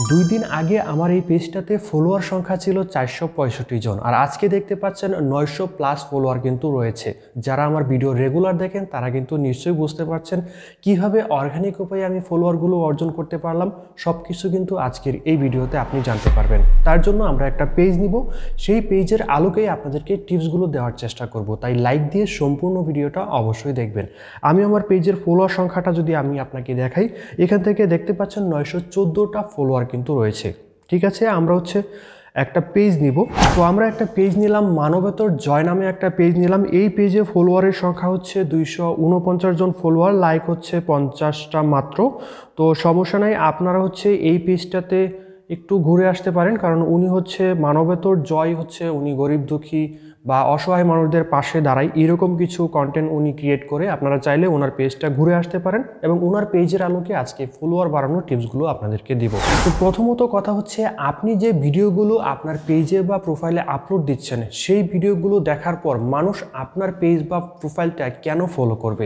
দুই দিন আগে আমার এই পেজটাতে ফলোয়ার সংখ্যা ছিল 465 জন, আর আজকে দেখতে পাচ্ছেন 900 প্লাস ফলোয়ার কিন্তু রয়েছে। যারা আমার ভিডিও রেগুলার দেখেন তারা কিন্তু নিশ্চয়ই বুঝতে পারছেন কিভাবে অর্গানিক উপায়ে আমি ফলোয়ারগুলো অর্জন করতে পারলাম। সব কিছু কিন্তু আজকের এই ভিডিওতে আপনি জানতে পারবেন। তার জন্য আমরা একটা পেজ নিব, সেই পেজের আলোকেই আপনাদেরকে টিপসগুলো দেওয়ার চেষ্টা করব, তাই লাইক দিয়ে সম্পূর্ণ ভিডিওটা অবশ্যই দেখবেন। আমি আমার পেজের ফলোয়ার সংখ্যাটা যদি আমি আপনাকে দেখাই, এখান থেকে দেখতে পাচ্ছেন 914টা ফলোয়ার কিন্তু রয়েছে। ঠিক আছে, আমরা একটা পেজ নিব। তো আমরা একটা পেজ নিলাম, মানবেতর জয় নামে একটা পেজ নিলাম। এই পেজে ফলোয়ারের সংখ্যা 249 জন ফলোয়ার, লাইক 50টা মাত্র। তো সমস্যা নাই, আপনারা এই পেজটাতে একটু ঘুরে আসতে পারেন, কারণ উনি মানবেতর জয় উনি গরিব দুঃখী বা অসহায় মানুষদের পাশে দাঁড়ায়, এরকম কিছু কন্টেন্ট উনি ক্রিয়েট করে। আপনারা চাইলে ওনার পেজটা ঘুরে আসতে পারেন এবং ওনার পেজের আলোকে আজকে ফলোয়ার বাড়ানোর টিপসগুলো আপনাদেরকে দিব। তো প্রথমত কথা আপনি যে ভিডিওগুলো আপনার পেজে বা প্রোফাইলে আপলোড দিচ্ছেন, সেই ভিডিওগুলো দেখার পর মানুষ আপনার পেজ বা প্রোফাইলটা কেন ফলো করবে,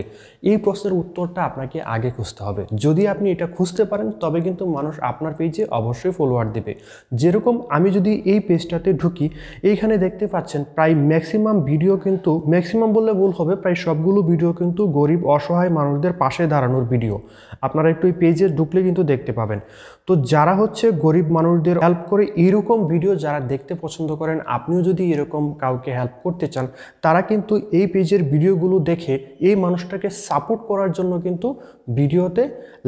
এই প্রশ্নের উত্তরটা আপনাকে আগে খুঁজতে হবে। যদি আপনি এটা খুঁজতে পারেন তবে কিন্তু মানুষ আপনার পেজে অবশ্যই ফলোয়ার দেবে। যেরকম আমি যদি এই পেজটাতে ঢুকি, এইখানে দেখতে পাচ্ছেন প্রায় ম্যাক্সিমাম ভিডিও, কিন্তু ম্যাক্সিমাম বললে ভুল হবে, প্রায় সবগুলো ভিডিও কিন্তু গরিব অসহায় মানুষদের পাশে দাঁড়ানোর ভিডিও। আপনারা একটু এই পেজে ঢুকলে কিন্তু দেখতে পাবেন। তো যারা গরিব মানুষদের হেল্প করে, এইরকম ভিডিও যারা দেখতে পছন্দ করেন, আপনিও যদি এরকম কাউকে হেল্প করতে চান, তারা কিন্তু এই পেজের ভিডিওগুলো দেখে এই মানুষটাকে সাপোর্ট করার জন্য কিন্তু ভিডিওতে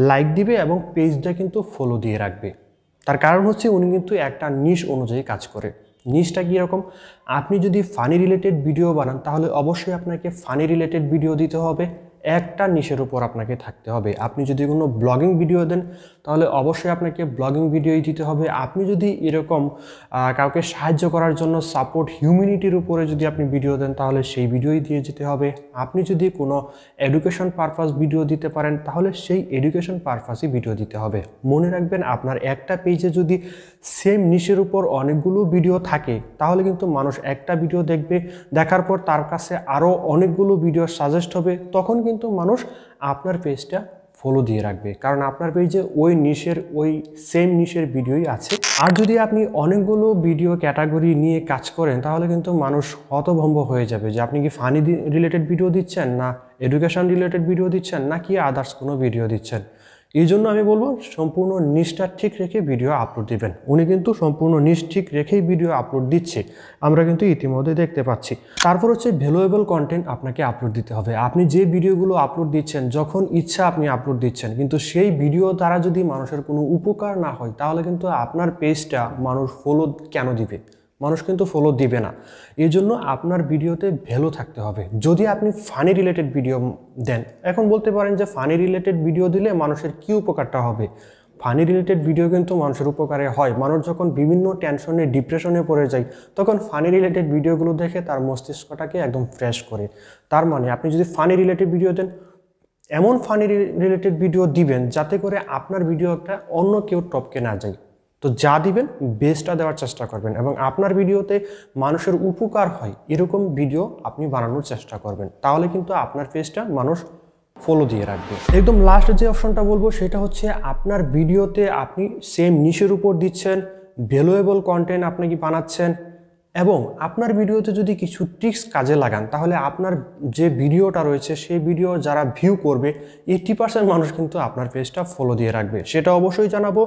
লাইক দিবে এবং পেজটা কিন্তু ফলো দিয়ে রাখবে। তার কারণ উনি কিন্তু একটা নিশ অনুযায়ী কাজ করে। নিশটা কীরকম? আপনি যদি ফানি রিলেটেড ভিডিও বানান, তাহলে অবশ্যই আপনাকে ফানি রিলেটেড ভিডিও দিতে হবে, একটা নিশের উপর আপনাকে থাকতে হবে। আপনি যদি কোনো ব্লগিং ভিডিও দেন, তাহলে অবশ্যই আপনাকে ব্লগিং ভিডিওই দিতে হবে। আপনি যদি এরকম কাউকে সাহায্য করার জন্য সাপোর্ট হিউম্যানিটির উপরে যদি আপনি ভিডিও দেন, তাহলে সেই ভিডিওই দিয়ে যেতে হবে। আপনি যদি কোনো এডুকেশন পারপাস ভিডিও দিতে পারেন, তাহলে সেই এডুকেশন পারপাসই ভিডিও দিতে হবে। মনে রাখবেন, আপনার একটা পেজে যদি সেম নিশের উপর অনেকগুলো ভিডিও থাকে, তাহলে কিন্তু মানুষ একটা ভিডিও দেখবে, দেখার পর তার কাছে আরও অনেকগুলো ভিডিও সাজেস্ট হবে, তখন কিন্তু মানুষ আপনার পেজটা ফলো দিয়ে রাখবে, কারণ আপনার পেজে ওই সেম নিশের ভিডিওই আছে। আর যদি আপনি অনেকগুলো ভিডিও ক্যাটাগরি নিয়ে কাজ করেন, তাহলে কিন্তু মানুষ হতভম্ব হয়ে যাবে যে আপনি কি ফানি রিলেটেড ভিডিও দিচ্ছেন, না এডুকেশন রিলেটেড ভিডিও দিচ্ছেন, না কি আদার্স কোনো ভিডিও দিচ্ছেন। এই জন্য আমি বলবো, সম্পূর্ণ নিশটা ঠিক রেখে ভিডিও আপলোড দিবেন। উনি কিন্তু সম্পূর্ণ নিশ ঠিক রেখেই ভিডিও আপলোড দিচ্ছে, আমরা কিন্তু ইতিমধ্যে দেখতে পাচ্ছি। তারপর ভ্যালুয়েবল কন্টেন্ট আপনাকে আপলোড দিতে হবে। আপনি যে ভিডিওগুলো আপলোড দিচ্ছেন, যখন ইচ্ছা আপনি আপলোড দিচ্ছেন, কিন্তু সেই ভিডিও দ্বারা যদি মানুষের কোনো উপকার না হয়, তাহলে কিন্তু আপনার পেজটা মানুষ ফলো কেন দিবে? মানুষ কিন্তু ফলো দিবে না। এই জন্য আপনার ভিডিওতে ভ্যালু থাকতে হবে। যদি আপনি ফানি রিলেটেড ভিডিও দেন, এখন বলতে পারেন যে ফানি রিলেটেড ভিডিও দিলে মানুষের কী উপকারটা হবে? ফানি রিলেটেড ভিডিও কিন্তু মানুষের উপকারে হয়। মানুষ যখন বিভিন্ন টেনশনে, ডিপ্রেশনে পড়ে যায়, তখন ফানি রিলেটেড ভিডিওগুলো দেখে তার মস্তিষ্কটাকে একদম ফ্রেশ করে। তার মানে আপনি যদি ফানি রিলেটেড ভিডিও দেন, এমন ফানি রিলেটেড ভিডিও দিবেন যাতে করে আপনার ভিডিওটা অন্য কেউ টপকে না যায়। তো যা দিবেন বেস্টটা দেওয়ার চেষ্টা করবেন, এবং আপনার ভিডিওতে মানুষের উপকার হয় এরকম ভিডিও আপনি বানানোর চেষ্টা করবেন, তাহলে কিন্তু আপনার পেজটা মানুষ ফলো দিয়ে রাখবে। একদম লাস্ট যে অপশনটা বলবো, সেটা আপনার ভিডিওতে আপনি সেম নিশের উপর দিচ্ছেন, ভ্যালুয়েবল কন্টেন্ট আপনি কি বানাচ্ছেন, এবং আপনার ভিডিওতে যদি কিছু ট্রিক্স কাজে লাগান, তাহলে আপনার যে ভিডিওটা রয়েছে সেই ভিডিও যারা ভিউ করবে, 80% মানুষ কিন্তু আপনার পেজটা ফলো দিয়ে রাখবে। সেটা অবশ্যই জানাবো।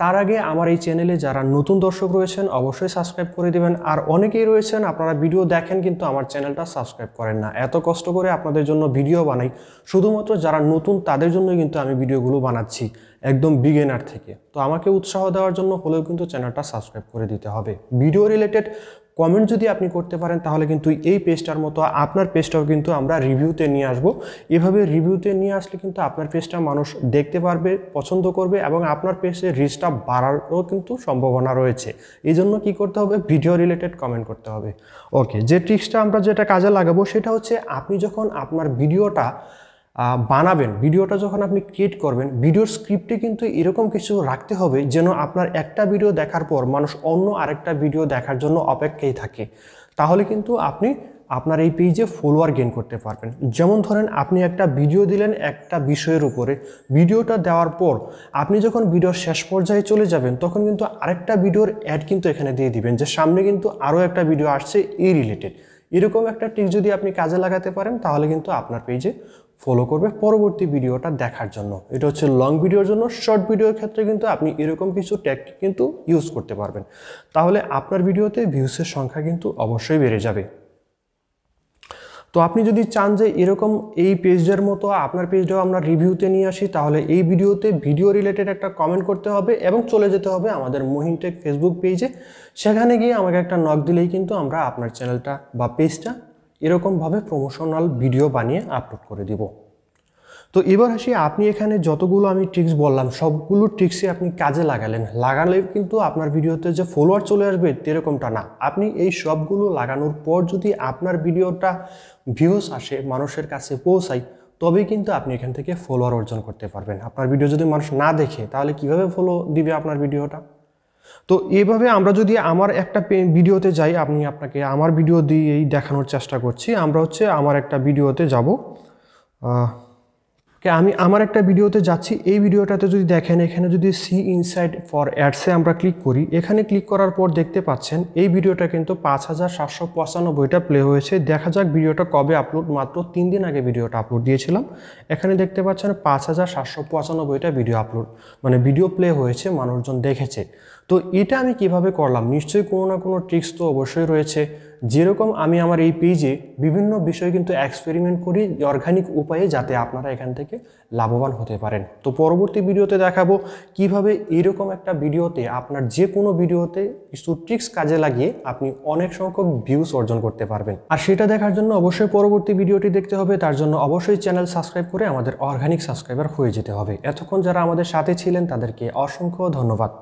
তার আগে আমার এই চ্যানেলে যারা নতুন দর্শক রয়েছেন, অবশ্যই সাবস্ক্রাইব করে দেবেন। আর অনেকেই রয়েছেন আপনারা ভিডিও দেখেন কিন্তু আমার চ্যানেলটা সাবস্ক্রাইব করেন না। এত কষ্ট করে আপনাদের জন্য ভিডিও বানাই, শুধুমাত্র যারা নতুন তাদের জন্যই কিন্তু আমি ভিডিওগুলো বানাচ্ছি, একদম বিগিনার থেকে। তো আমাকে উৎসাহ দেওয়ার জন্য হলেও কিন্তু চ্যানেলটা সাবস্ক্রাইব করে দিতে হবে। ভিডিও রিলেটেড কমেন্ট যদি আপনি করতে পারেন, তাহলে কিন্তু এই পেজটার মতো আপনার পেজটাও কিন্তু আমরা রিভিউতে নিয়ে আসবো। এভাবে রিভিউতে নিয়ে আসলে কিন্তু আপনার পেজটা মানুষ দেখতে পারবে, পছন্দ করবে, এবং আপনার পেজের রিচটা বাড়ারও কিন্তু সম্ভাবনা রয়েছে। এই জন্য কী করতে হবে? ভিডিও রিলেটেড কমেন্ট করতে হবে। ওকে, যে ট্রিক্সটা আমরা যেটা কাজে লাগাবো, সেটা আপনি যখন আপনার ভিডিওটা বানাবেন, ভিডিওটা যখন আপনি ক্রিয়েট করবেন, ভিডিওর স্ক্রিপ্টে কিন্তু এরকম কিছু রাখতে হবে যেন আপনার একটা ভিডিও দেখার পর মানুষ অন্য আরেকটা ভিডিও দেখার জন্য অপেক্ষায় থাকে। তাহলে কিন্তু আপনি আপনার এই পেজে ফলোয়ার গেইন করতে পারবেন। যেমন ধরেন আপনি একটা ভিডিও দিলেন একটা বিষয়ের উপরে, ভিডিওটা দেওয়ার পর আপনি যখন ভিডিওর শেষ পর্যায়ে চলে যাবেন তখন কিন্তু আরেকটা ভিডিওর অ্যাড কিন্তু এখানে দিয়ে দিবেন যে সামনে কিন্তু আরও একটা ভিডিও আসছে এই রিলেটেড। এরকম একটা ট্রিক যদি আপনি কাজে লাগাতে পারেন তাহলে কিন্তু আপনার পেজে ফলো করবে পরবর্তী ভিডিওটা দেখার জন্য। এটা হচ্ছে লং ভিডিওর জন্য। শর্ট ভিডিওর ক্ষেত্রে কিন্তু আপনি এরকম কিছু টেকনিক কিন্তু ইউজ করতে পারবেন, তাহলে আপনার ভিডিওতে ভিউসের সংখ্যা কিন্তু অবশ্যই বেড়ে যাবে। তো আপনি যদি চান যে এরকম এই পেজের মতো আপনার পেজটাও আমরা রিভিউতে নিয়ে আসি, তাহলে এই ভিডিওতে ভিডিও রিলেটেড একটা কমেন্ট করতে হবে এবং চলে যেতে হবে আমাদের মহিনটেক ফেসবুক পেজে। সেখানে গিয়ে আমাকে একটা নক দিলেই কিন্তু আমরা আপনার চ্যানেলটা বা পেজটা এরকমভাবে প্রমোশনাল ভিডিও বানিয়ে আপলোড করে দিব। তো এবার আসি, আপনি এখানে যতগুলো আমি ট্রিক্স বললাম সবগুলো ট্রিক্সই আপনি কাজে লাগালে কিন্তু আপনার ভিডিওতে যে ফলোয়ার চলে আসবে এরকমটা না। আপনি এই সবগুলো লাগানোর পর যদি আপনার ভিডিওটা ভিউজ আসে, মানুষের কাছে পৌঁছায়, তবেই কিন্তু আপনি এখান থেকে ফলোয়ার অর্জন করতে পারবেন। আপনার ভিডিও যদি মানুষ না দেখে তাহলে কিভাবে ফলো দিবে আপনার ভিডিওটা? তো এইভাবে আমরা যদি আমার একটা ভিডিওতে যাই, আপনাকে আমার ভিডিও দিয়েই দেখানোর চেষ্টা করছি। আমরা হচ্ছে আমার একটা ভিডিওতে যাব, আমি আমার একটা ভিডিওতে যাচ্ছি। এই ভিডিওটাতে যদি দেখেন এখানে যদি সি ইনসাইড ফর অ্যাডসে আমরা ক্লিক করি, এখানে ক্লিক করার পর দেখতে পাচ্ছেন এই ভিডিওটা কিন্তু 5795টা প্লে হয়েছে। দেখা যাক ভিডিওটা কবে আপলোড, মাত্র 3 দিন আগে ভিডিওটা আপলোড দিয়েছিলাম। এখানে দেখতে পাচ্ছেন 5795টা ভিডিও আপলোড মানে ভিডিও প্লে হয়েছে, মানুষজন দেখেছে। তো এটা আমি কিভাবে করলাম? নিশ্চয়ই কোনো না কোনো ট্রিক্স তো অবশ্যই রয়েছে। যেরকম আমি আমার এই পেজে বিভিন্ন বিষয় কিন্তু এক্সপেরিমেন্ট করি অর্গানিক উপায়ে, যাতে আপনারা এখান থেকে লাভবান হতে পারেন। তো পরবর্তী ভিডিওতে দেখাবো কিভাবে এরকম একটা ভিডিওতে আপনার যে কোনো ভিডিওতে কিছু ট্রিক্স কাজে লাগিয়ে আপনি অনেক সংখ্যক ভিউজ অর্জন করতে পারবেন। আর সেটা দেখার জন্য অবশ্যই পরবর্তী ভিডিওটি দেখতে হবে। তার জন্য অবশ্যই চ্যানেল সাবস্ক্রাইব করে আমাদের অর্গানিক সাবস্ক্রাইবার হয়ে যেতে হবে। এতক্ষণ যারা আমাদের সাথে ছিলেন তাদেরকে অসংখ্য ধন্যবাদ।